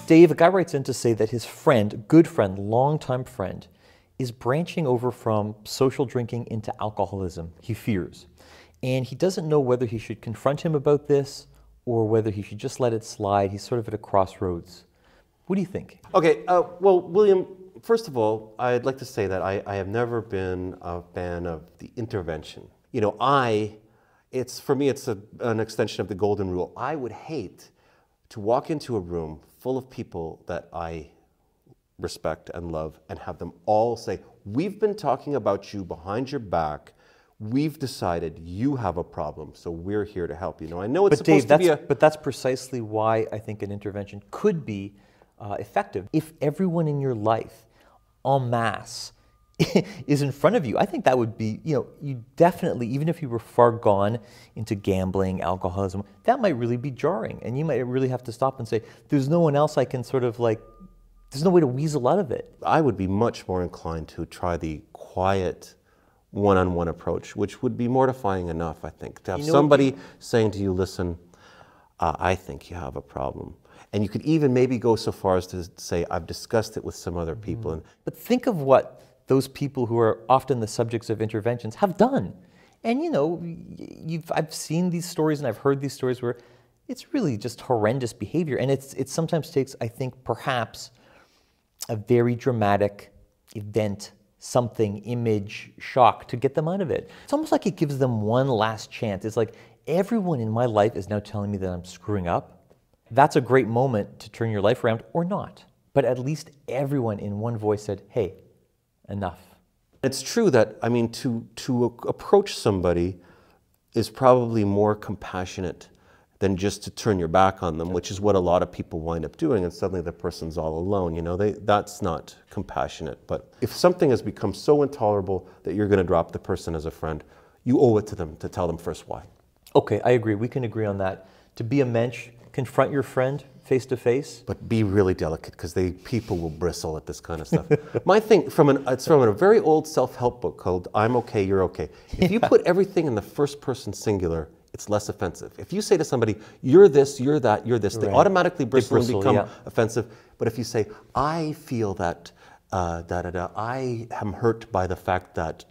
Dave, a guy writes in to say that his friend, good friend, longtime friend, is branching over from social drinking into alcoholism, he fears. And he doesn't know whether he should confront him about this or whether he should just let it slide. He's sort of at a crossroads. What do you think? Okay, well, William, first of all, I'd like to say that I have never been a fan of the intervention. You know, for me, it's an extension of the golden rule. I would hate to walk into a room full of people that I respect and love and have them all say, we've been talking about you behind your back. We've decided you have a problem, so we're here to help you. Now, I know it's supposed to be But that's precisely why I think an intervention could be effective. If everyone in your life, en masse, is in front of you, I think that would be, you definitely, even if you were far gone into gambling, alcoholism, that might really be jarring. And you might really have to stop and say, there's no one else I can sort of there's no way to weasel out of it. I would be much more inclined to try the quiet, one-on-one approach, which would be mortifying enough, I think, to have somebody saying to you, listen, I think you have a problem. And you could even maybe go so far as to say, I've discussed it with some other people. But think of what those people who are often the subjects of interventions have done. And I've seen these stories and I've heard these stories where it's really just horrendous behavior. And it sometimes takes, I think, perhaps a very dramatic event, something, image, shock to get them out of it. It's almost like it gives them one last chance. It's like everyone in my life is now telling me that I'm screwing up. That's a great moment to turn your life around or not. But at least everyone in one voice said, hey, enough. It's true that, I mean, to approach somebody is probably more compassionate than just to turn your back on them, which is what a lot of people wind up doing, and suddenly the person's all alone. That's not compassionate. But if something has become so intolerable that you're going to drop the person as a friend, you owe it to them to tell them first why. Okay, I agree. We can agree on that. To be a mensch, confront your friend face to face. But be really delicate, because people will bristle at this kind of stuff. My thing, it's from a very old self-help book called I'm Okay, You're Okay. If you put everything in the first person singular, it's less offensive. If you say to somebody, you're this, you're that, you're this, they automatically bristle and become offensive. But if you say, I feel that, I am hurt by the fact that,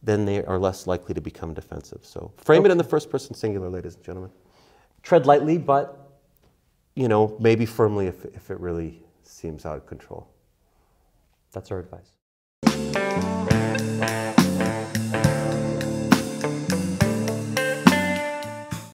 then they are less likely to become defensive. So frame it in the first person singular, ladies and gentlemen. Tread lightly, but maybe firmly if it really seems out of control. That's our advice.